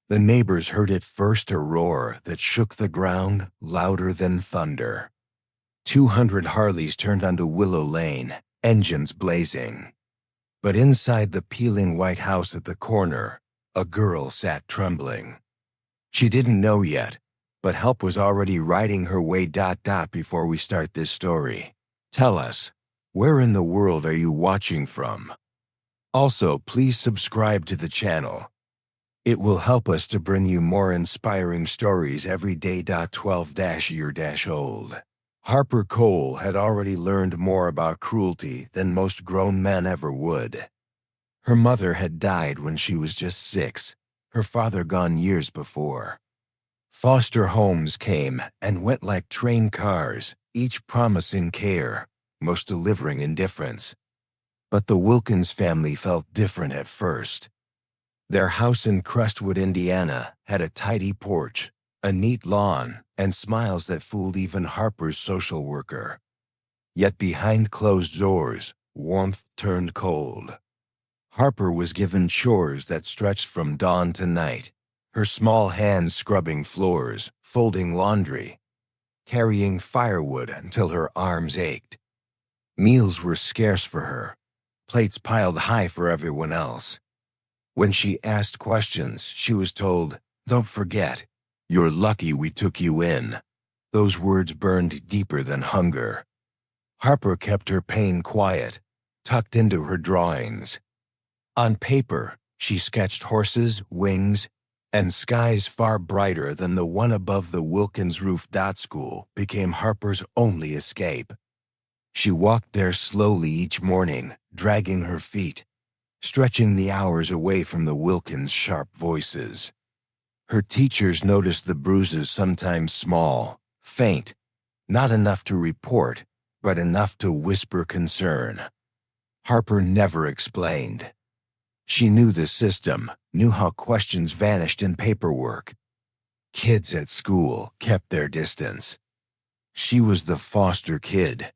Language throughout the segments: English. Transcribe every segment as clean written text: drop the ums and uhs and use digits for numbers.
The neighbors heard it first, a roar that shook the ground louder than thunder. 200 Harleys turned onto Willow Lane, engines blazing. But inside the peeling white house at the corner, a girl sat trembling. She didn't know yet, but help was already riding her way. Before we start this story, tell us, where in the world are you watching from? Also, please subscribe to the channel. It will help us to bring you more inspiring stories every day. 12-year-old. Harper Cole had already learned more about cruelty than most grown men ever would. Her mother had died when she was just 6, her father gone years before. Foster homes came and went like train cars, each promising care, most delivering indifference. But the Wilkins family felt different at first. Their house in Crestwood, Indiana, had a tidy porch, a neat lawn, and smiles that fooled even Harper's social worker. Yet behind closed doors, warmth turned cold. Harper was given chores that stretched from dawn to night, her small hands scrubbing floors, folding laundry, carrying firewood until her arms ached. Meals were scarce for her, plates piled high for everyone else. When she asked questions, she was told, "Don't forget, you're lucky we took you in." Those words burned deeper than hunger. Harper kept her pain quiet, tucked into her drawings. On paper, she sketched horses, wings, and skies far brighter than the one above the Wilkins roof. School became Harper's only escape. She walked there slowly each morning, dragging her feet, stretching the hours away from the Wilkins' sharp voices. Her teachers noticed the bruises, sometimes small, faint, not enough to report, but enough to whisper concern. Harper never explained. She knew the system, knew how questions vanished in paperwork. Kids at school kept their distance. She was the foster kid,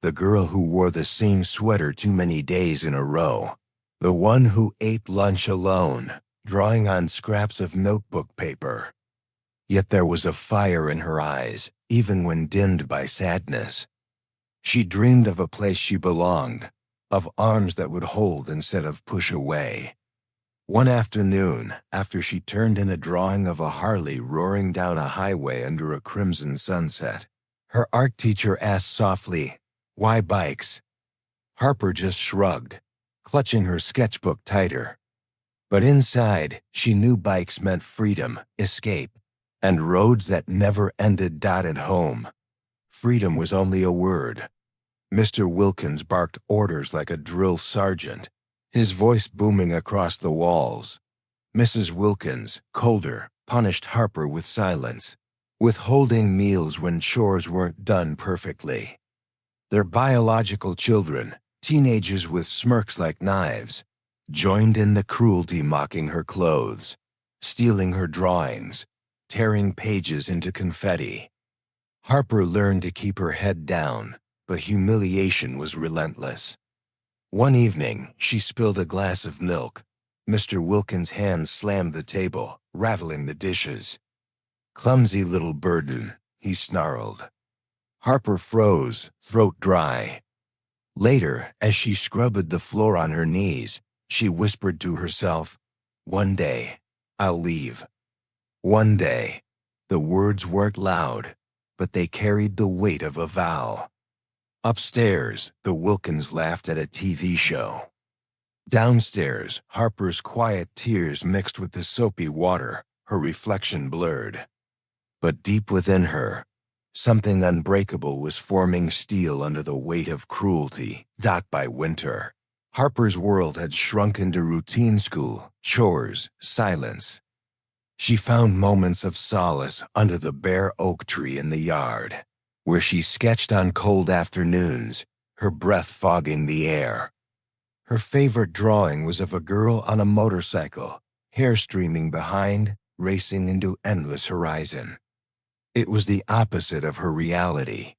the girl who wore the same sweater too many days in a row. The one who ate lunch alone, drawing on scraps of notebook paper. Yet there was a fire in her eyes, even when dimmed by sadness. She dreamed of a place she belonged, of arms that would hold instead of push away. One afternoon, after she turned in a drawing of a Harley roaring down a highway under a crimson sunset, her art teacher asked softly, "Why bikes?" Harper just shrugged, clutching her sketchbook tighter. But inside, she knew bikes meant freedom, escape, and roads that never ended. At home, freedom was only a word. Mr. Wilkins barked orders like a drill sergeant, his voice booming across the walls. Mrs. Wilkins, colder, punished Harper with silence, withholding meals when chores weren't done perfectly. Their biological children, teenagers with smirks like knives, joined in the cruelty, mocking her clothes, stealing her drawings, tearing pages into confetti. Harper learned to keep her head down, but humiliation was relentless. One evening, she spilled a glass of milk. Mr. Wilkins' hand slammed the table, rattling the dishes. "Clumsy little burden," he snarled. Harper froze, throat dry. Later, as she scrubbed the floor on her knees, she whispered to herself, "One day, I'll leave. One day." The words weren't loud, but they carried the weight of a vow. Upstairs, the Wilkins laughed at a TV show. Downstairs, Harper's quiet tears mixed with the soapy water, her reflection blurred. But deep within her, something unbreakable was forming, steel under the weight of cruelty. By winter, Harper's world had shrunk into routine: school, chores, silence. She found moments of solace under the bare oak tree in the yard, where she sketched on cold afternoons, her breath fogging the air. Her favorite drawing was of a girl on a motorcycle, hair streaming behind, racing into endless horizon. It was the opposite of her reality.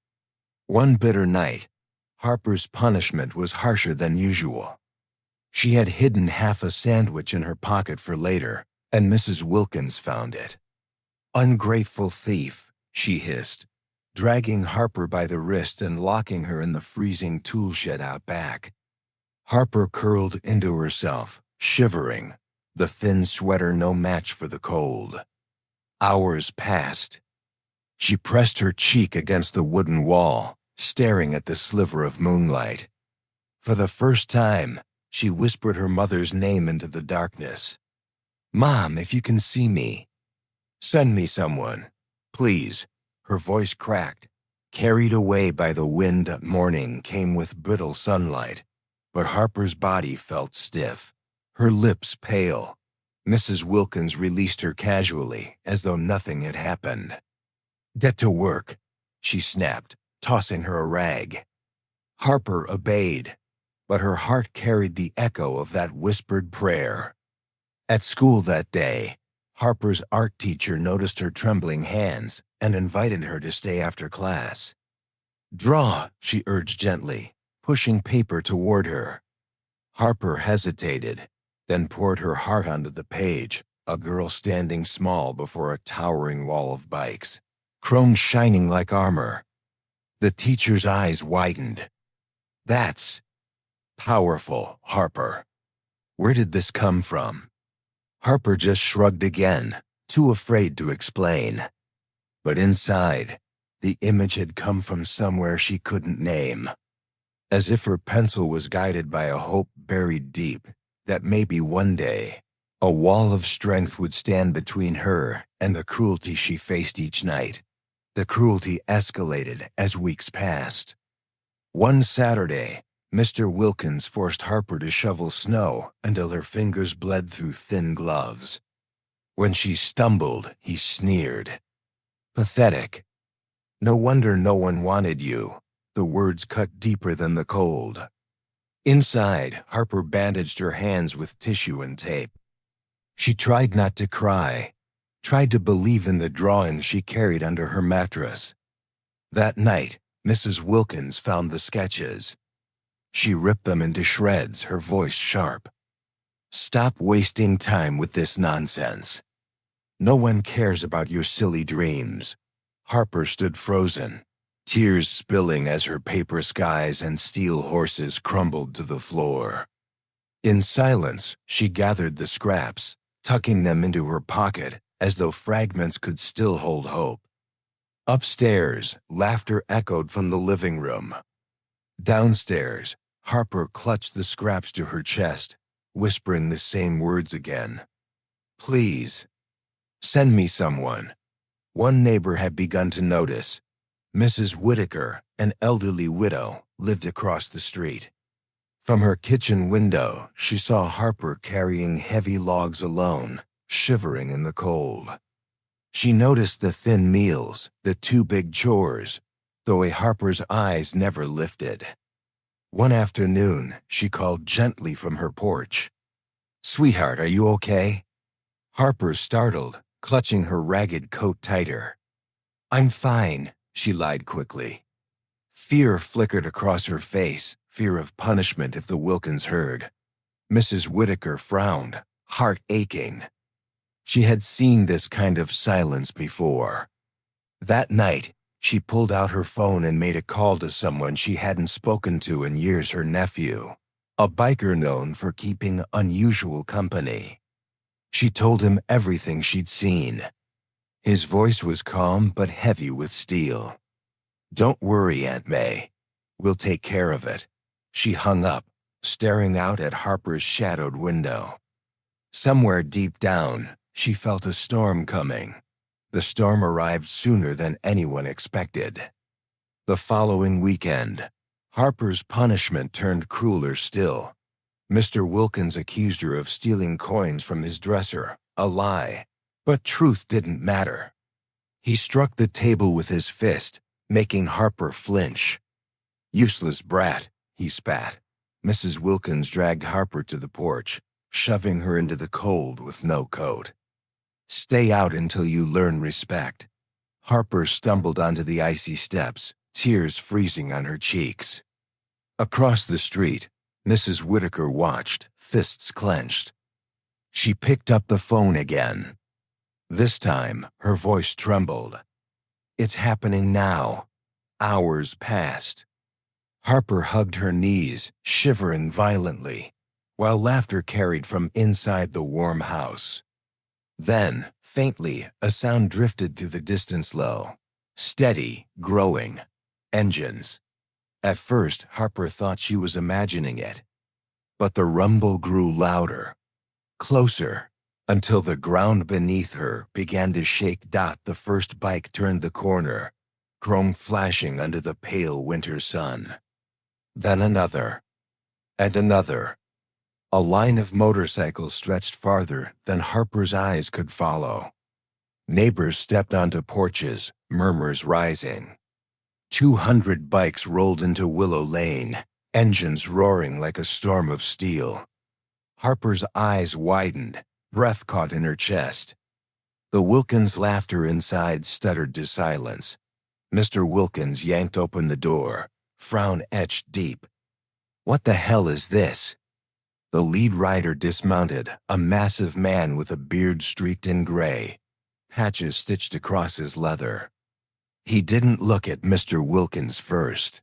One bitter night, Harper's punishment was harsher than usual. She had hidden half a sandwich in her pocket for later, and Mrs. Wilkins found it. "Ungrateful thief," she hissed, dragging Harper by the wrist and locking her in the freezing tool shed out back. Harper curled into herself, shivering, the thin sweater no match for the cold. Hours passed. She pressed her cheek against the wooden wall, staring at the sliver of moonlight. For the first time, she whispered her mother's name into the darkness. "Mom, if you can see me. Send me someone. Please." Her voice cracked. Carried away by the wind, morning came with brittle sunlight, but Harper's body felt stiff, her lips pale. Mrs. Wilkins released her casually, as though nothing had happened. "Get to work," she snapped, tossing her a rag. Harper obeyed, but her heart carried the echo of that whispered prayer. At school that day, Harper's art teacher noticed her trembling hands and invited her to stay after class. "Draw," she urged gently, pushing paper toward her. Harper hesitated, then poured her heart onto the page, a girl standing small before a towering wall of bikes, chrome shining like armor. The teacher's eyes widened. "That's powerful, Harper. Where did this come from?" Harper just shrugged again, too afraid to explain. But inside, the image had come from somewhere she couldn't name. As if her pencil was guided by a hope buried deep, that maybe one day, a wall of strength would stand between her and the cruelty she faced each night. The cruelty escalated as weeks passed. One Saturday, Mr. Wilkins forced Harper to shovel snow until her fingers bled through thin gloves. When she stumbled, he sneered. "Pathetic. No wonder no one wanted you." The words cut deeper than the cold. Inside, Harper bandaged her hands with tissue and tape. She tried not to cry, tried to believe in the drawings she carried under her mattress. That night, Mrs. Wilkins found the sketches. She ripped them into shreds, her voice sharp. "Stop wasting time with this nonsense. No one cares about your silly dreams." Harper stood frozen, tears spilling as her paper skies and steel horses crumbled to the floor. In silence, she gathered the scraps, tucking them into her pocket as though fragments could still hold hope. Upstairs, laughter echoed from the living room. Downstairs, Harper clutched the scraps to her chest, whispering the same words again. "Please, send me someone." One neighbor had begun to notice. Mrs. Whitaker, an elderly widow, lived across the street. From her kitchen window, she saw Harper carrying heavy logs alone, shivering in the cold. She noticed the thin meals, the two big chores, though Harper's eyes never lifted. One afternoon, she called gently from her porch. "Sweetheart, are you okay?" Harper startled, clutching her ragged coat tighter. "I'm fine," she lied quickly. Fear flickered across her face, fear of punishment if the Wilkins heard. Mrs. Whitaker frowned, heart aching. She had seen this kind of silence before. That night, she pulled out her phone and made a call to someone she hadn't spoken to in years, her nephew, a biker known for keeping unusual company. She told him everything she'd seen. His voice was calm but heavy with steel. "Don't worry, Aunt May. We'll take care of it." She hung up, staring out at Harper's shadowed window. Somewhere deep down, she felt a storm coming. The storm arrived sooner than anyone expected. The following weekend, Harper's punishment turned crueler still. Mr. Wilkins accused her of stealing coins from his dresser, a lie, but truth didn't matter. He struck the table with his fist, making Harper flinch. "Useless brat," he spat. Mrs. Wilkins dragged Harper to the porch, shoving her into the cold with no coat. "Stay out until you learn respect." Harper stumbled onto the icy steps, tears freezing on her cheeks. Across the street, Mrs. Whitaker watched, fists clenched. She picked up the phone again. This time, her voice trembled. It's happening now. Hours passed. Harper hugged her knees, shivering violently, while laughter carried from inside the warm house. Then, faintly, a sound drifted through the distance low. Steady, growing. Engines. At first, Harper thought she was imagining it. But the rumble grew louder, closer, until the ground beneath her began to shake. The first bike turned the corner, chrome flashing under the pale winter sun. Then another, and another. A line of motorcycles stretched farther than Harper's eyes could follow. Neighbors stepped onto porches, murmurs rising. 200 bikes rolled into Willow Lane, engines roaring like a storm of steel. Harper's eyes widened, breath caught in her chest. The Wilkins' laughter inside stuttered to silence. Mr. Wilkins yanked open the door, frown etched deep. What the hell is this? The lead rider dismounted, a massive man with a beard streaked in gray, patches stitched across his leather. He didn't look at Mr. Wilkins first.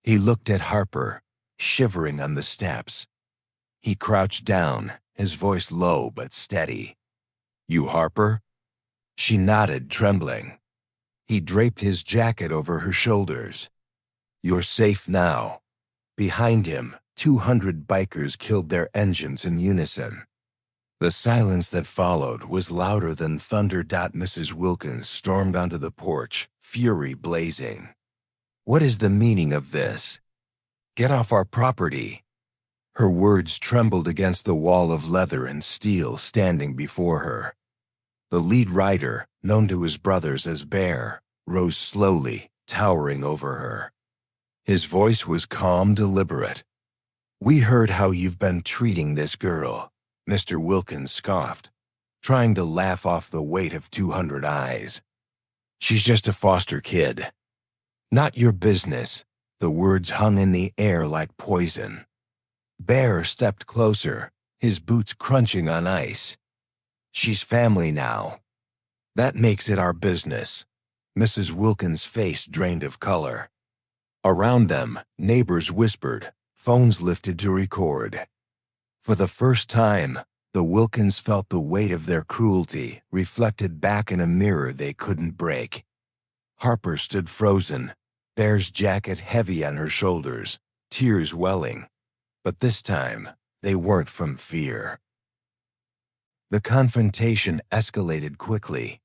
He looked at Harper, shivering on the steps. He crouched down, his voice low but steady. "You Harper?" She nodded, trembling. He draped his jacket over her shoulders. "You're safe now." Behind him, 200 bikers killed their engines in unison. The silence that followed was louder than thunder. Mrs. Wilkins stormed onto the porch, fury blazing. "What is the meaning of this? Get off our property." Her words trembled against the wall of leather and steel standing before her. The lead rider, known to his brothers as Bear, rose slowly, towering over her. His voice was calm, deliberate. "We heard how you've been treating this girl," Mr. Wilkins scoffed, trying to laugh off the weight of 200 eyes. "She's just a foster kid." "Not your business." The words hung in the air like poison. Bear stepped closer, his boots crunching on ice. "She's family now. That makes it our business." Mrs. Wilkins' face drained of color. Around them, neighbors whispered, phones lifted to record. For the first time, the Wilkins felt the weight of their cruelty reflected back in a mirror they couldn't break. Harper stood frozen, Bear's jacket heavy on her shoulders, tears welling. But this time, they weren't from fear. The confrontation escalated quickly.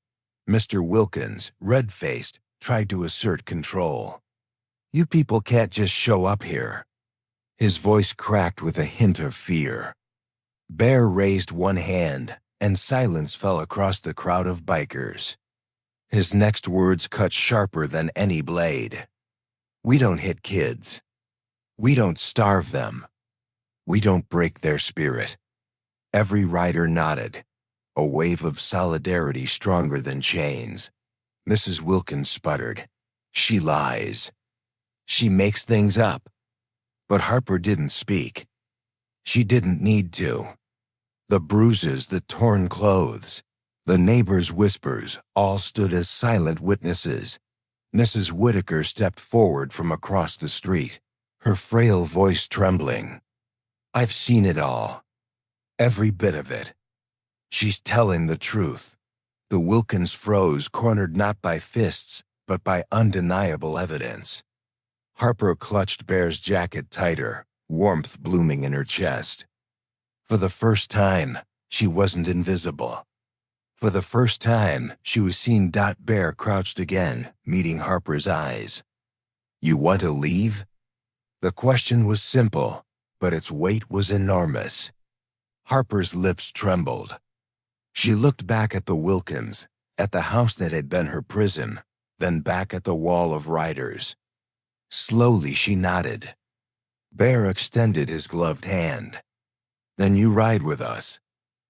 Mr. Wilkins, red-faced, tried to assert control. "You people can't just show up here." His voice cracked with a hint of fear. Bear raised one hand, and silence fell across the crowd of bikers. His next words cut sharper than any blade. "We don't hit kids. We don't starve them. We don't break their spirit." Every rider nodded, a wave of solidarity stronger than chains. Mrs. Wilkins sputtered, "She lies. She makes things up." But Harper didn't speak. She didn't need to. The bruises, the torn clothes, the neighbors' whispers all stood as silent witnesses. Mrs. Whitaker stepped forward from across the street, her frail voice trembling. "I've seen it all. Every bit of it. She's telling the truth." The Wilkins froze, cornered not by fists, but by undeniable evidence. Harper clutched Bear's jacket tighter, warmth blooming in her chest. For the first time, she wasn't invisible. For the first time, she was seeing. Bear crouched again, meeting Harper's eyes. "You want to leave?" The question was simple, but its weight was enormous. Harper's lips trembled. She looked back at the Wilkins, at the house that had been her prison, then back at the wall of riders. Slowly she nodded. Bear extended his gloved hand. "Then you ride with us."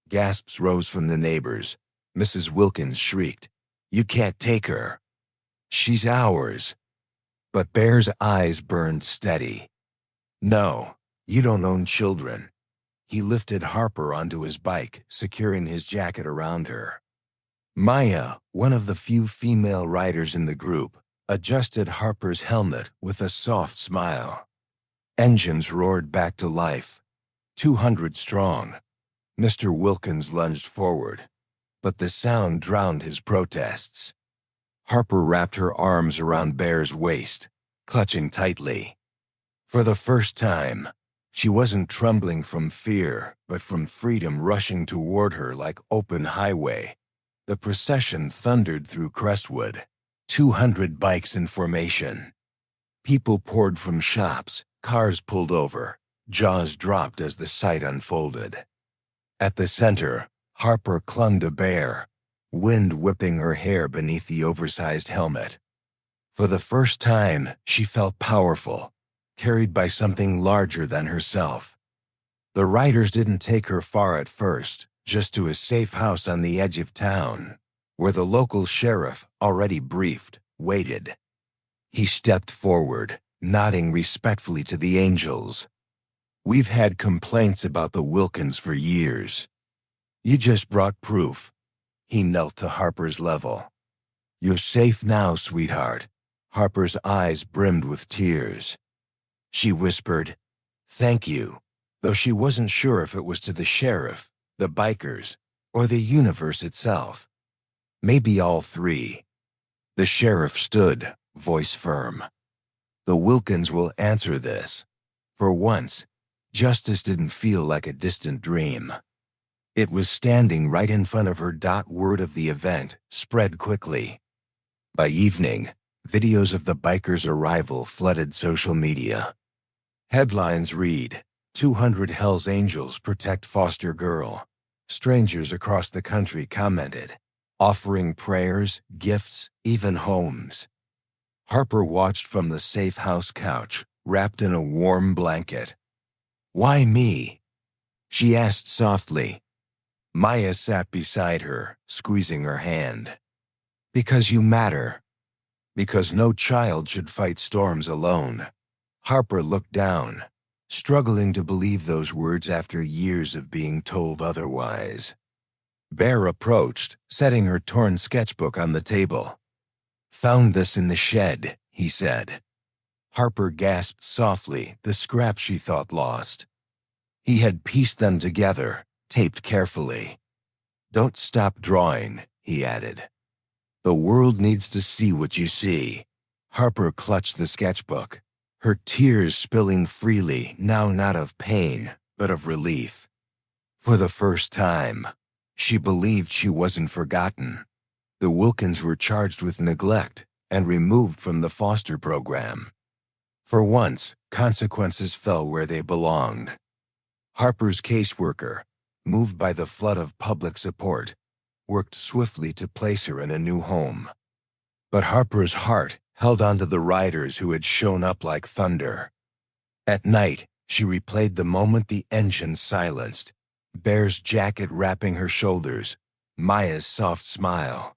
Gasps rose from the neighbors. Mrs. Wilkins shrieked, "You can't take her. She's ours." But Bear's eyes burned steady. "No, you don't own children. He lifted Harper onto his bike, securing his jacket around her. Maya, one of the few female riders in the group, adjusted Harper's helmet with a soft smile. Engines roared back to life. 200 strong. Mr. Wilkins lunged forward, but the sound drowned his protests. Harper wrapped her arms around Bear's waist, clutching tightly. For the first time, she wasn't trembling from fear, but from freedom rushing toward her like open highway. The procession thundered through Crestwood, 200 bikes in formation. People poured from shops, cars pulled over, jaws dropped as the sight unfolded. At the center, Harper clung to Bear, wind whipping her hair beneath the oversized helmet. For the first time, she felt powerful, carried by something larger than herself. The riders didn't take her far at first, just to a safe house on the edge of town, where the local sheriff, already briefed, waited. He stepped forward, nodding respectfully to the angels. "We've had complaints about the Wilkins for years. You just brought proof." He knelt to Harper's level. "You're safe now, sweetheart." Harper's eyes brimmed with tears. She whispered, "Thank you," though she wasn't sure if it was to the sheriff, the bikers, or the universe itself. Maybe all three. The sheriff stood, voice firm. "The Wilkins will answer this." For once, justice didn't feel like a distant dream. It was standing right in front of her. Word of the event spread quickly. By evening, videos of the bikers' arrival flooded social media. Headlines read, "200 Hells Angels protect foster girl." Strangers across the country commented, offering prayers, gifts, even homes. Harper watched from the safe house couch, wrapped in a warm blanket. "Why me?" she asked softly. Maya sat beside her, squeezing her hand. "Because you matter. Because no child should fight storms alone." Harper looked down, struggling to believe those words after years of being told otherwise. Bear approached, setting her torn sketchbook on the table. "Found this in the shed," he said. Harper gasped softly, the scraps she thought lost. He had pieced them together, taped carefully. "Don't stop drawing," he added. "The world needs to see what you see." Harper clutched the sketchbook, her tears spilling freely, now not of pain, but of relief. For the first time, she believed she wasn't forgotten. The Wilkins were charged with neglect and removed from the foster program. For once, consequences fell where they belonged. Harper's caseworker, moved by the flood of public support, worked swiftly to place her in a new home. But Harper's heart held on to the riders who had shown up like thunder. At night, she replayed the moment the engine silenced, Bear's jacket wrapping her shoulders, Maya's soft smile.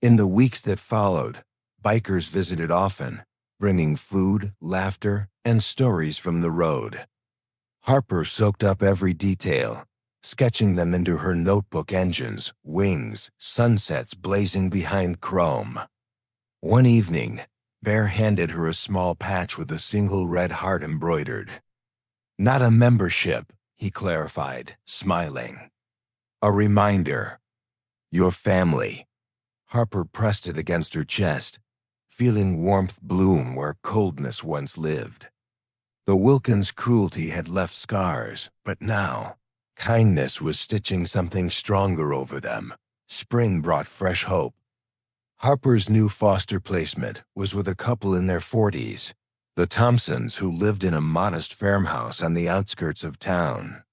In the weeks that followed, bikers visited often, bringing food, laughter, and stories from the road. Harper soaked up every detail, sketching them into her notebook: engines, wings, sunsets blazing behind chrome. One evening, Bear handed her a small patch with a single red heart embroidered. "Not a membership," he clarified, smiling. "A reminder. Your family." Harper pressed it against her chest, feeling warmth bloom where coldness once lived. The Wilkins' cruelty had left scars, but now, kindness was stitching something stronger over them. Spring brought fresh hope. Harper's new foster placement was with a couple in their 40s, the Thompsons, who lived in a modest farmhouse on the outskirts of town.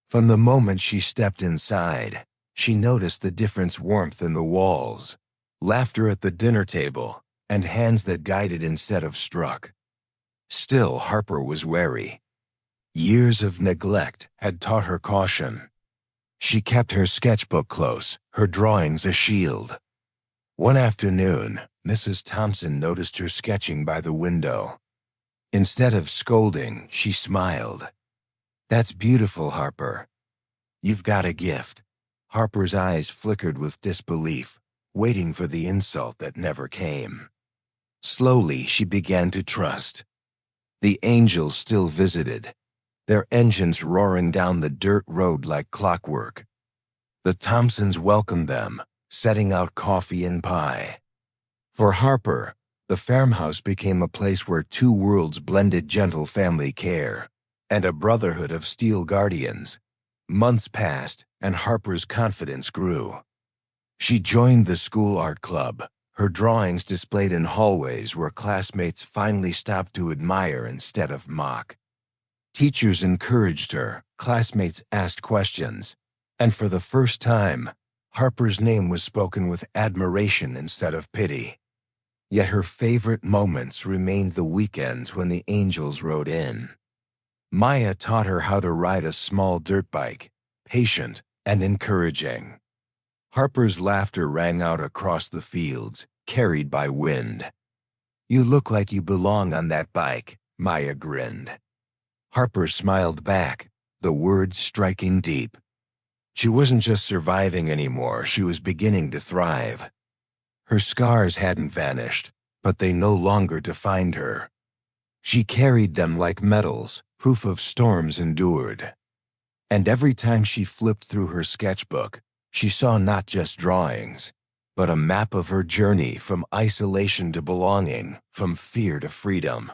From the moment she stepped inside, she noticed the different warmth in the walls, laughter at the dinner table, and hands that guided instead of struck. Still, Harper was wary. Years of neglect had taught her caution. She kept her sketchbook close, her drawings a shield. One afternoon, Mrs. Thompson noticed her sketching by the window. Instead of scolding, she smiled. That's beautiful, Harper. You've got a gift. Harper's eyes flickered with disbelief, waiting for the insult that never came. Slowly, she began to trust. The angels still visited, their engines roaring down the dirt road like clockwork. The Thompsons welcomed them, setting out coffee and pie. For Harper, the farmhouse became a place where two worlds blended: gentle family care and a brotherhood of steel guardians. Months passed, and Harper's confidence grew. She joined the school art club, her drawings displayed in hallways where classmates finally stopped to admire instead of mock. Teachers encouraged her, classmates asked questions, and for the first time, Harper's name was spoken with admiration instead of pity. Yet her favorite moments remained the weekends when the angels rode in. Maya taught her how to ride a small dirt bike, patient and encouraging. Harper's laughter rang out across the fields, carried by wind. "You look like you belong on that bike," Maya grinned. Harper smiled back, the words striking deep. She wasn't just surviving anymore, she was beginning to thrive. Her scars hadn't vanished, but they no longer defined her. She carried them like medals, proof of storms endured. And every time she flipped through her sketchbook, she saw not just drawings, but a map of her journey from isolation to belonging, from fear to freedom.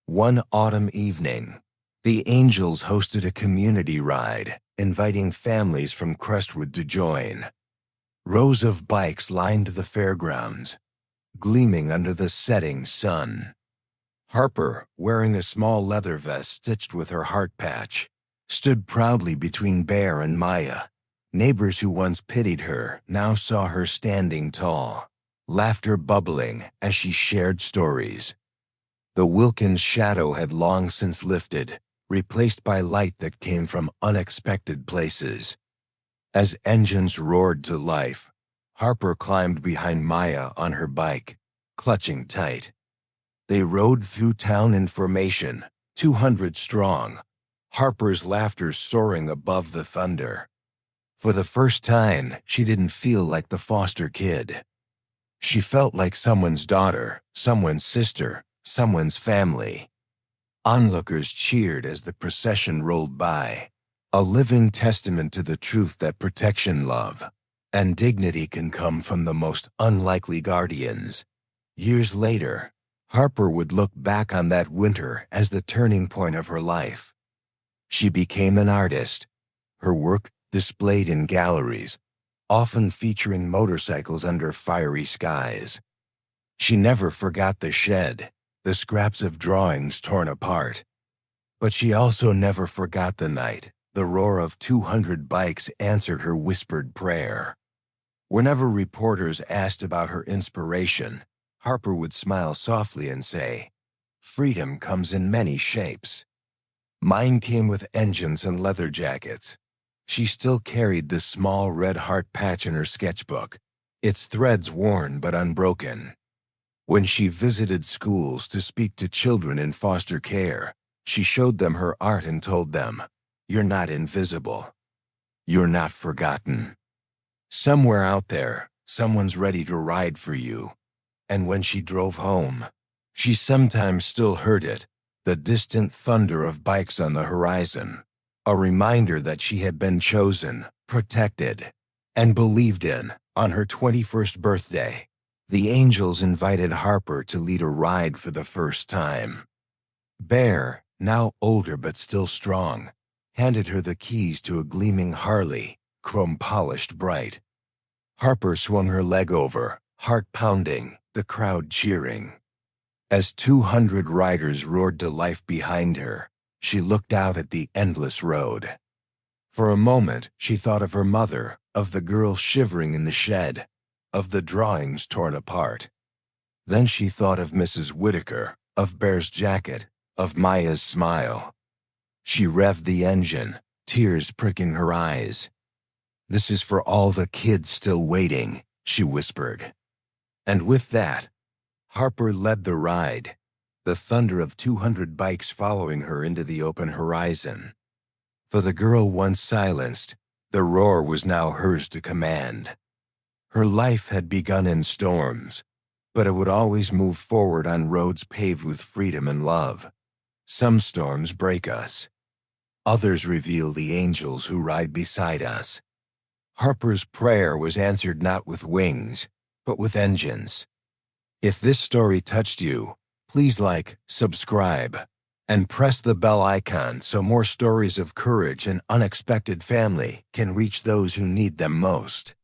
One autumn evening, the Angels hosted a community ride, inviting families from Crestwood to join. Rows of bikes lined the fairgrounds, gleaming under the setting sun. Harper, wearing a small leather vest stitched with her heart patch, stood proudly between Bear and Maya. Neighbors who once pitied her now saw her standing tall, laughter bubbling as she shared stories. The Wilkins shadow had long since lifted, replaced by light that came from unexpected places. As engines roared to life, Harper climbed behind Maya on her bike, clutching tight. They rode through town in formation, 200 strong, Harper's laughter soaring above the thunder. For the first time, she didn't feel like the foster kid. She felt like someone's daughter, someone's sister, someone's family. Onlookers cheered as the procession rolled by, a living testament to the truth that protection, love, and dignity can come from the most unlikely guardians. Years later, Harper would look back on that winter as the turning point of her life. She became an artist, her work displayed in galleries, often featuring motorcycles under fiery skies. She never forgot the shed, the scraps of drawings torn apart. But she also never forgot the night the roar of 200 bikes answered her whispered prayer. Whenever reporters asked about her inspiration, Harper would smile softly and say, "Freedom comes in many shapes." Mine came with engines and leather jackets. She still carried the small red heart patch in her sketchbook, its threads worn but unbroken. When she visited schools to speak to children in foster care, she showed them her art and told them, "You're not invisible. You're not forgotten. Somewhere out there, someone's ready to ride for you." And when she drove home, she sometimes still heard it, the distant thunder of bikes on the horizon, a reminder that she had been chosen, protected, and believed in. On her 21st birthday, the Angels invited Harper to lead a ride for the first time. Bear, now older but still strong, handed her the keys to a gleaming Harley, chrome-polished bright. Harper swung her leg over, heart pounding, the crowd cheering. As 200 riders roared to life behind her, she looked out at the endless road. For a moment, she thought of her mother, of the girl shivering in the shed, of the drawings torn apart. Then she thought of Mrs. Whitaker, of Bear's jacket, of Maya's smile. She revved the engine, tears pricking her eyes. "This is for all the kids still waiting," she whispered. And with that, Harper led the ride, the thunder of 200 bikes following her into the open horizon. For the girl once silenced, the roar was now hers to command. Her life had begun in storms, but it would always move forward on roads paved with freedom and love. Some storms break us. Others reveal the angels who ride beside us. Harper's prayer was answered not with wings, but with engines. If this story touched you, please like, subscribe, and press the bell icon so more stories of courage and unexpected family can reach those who need them most.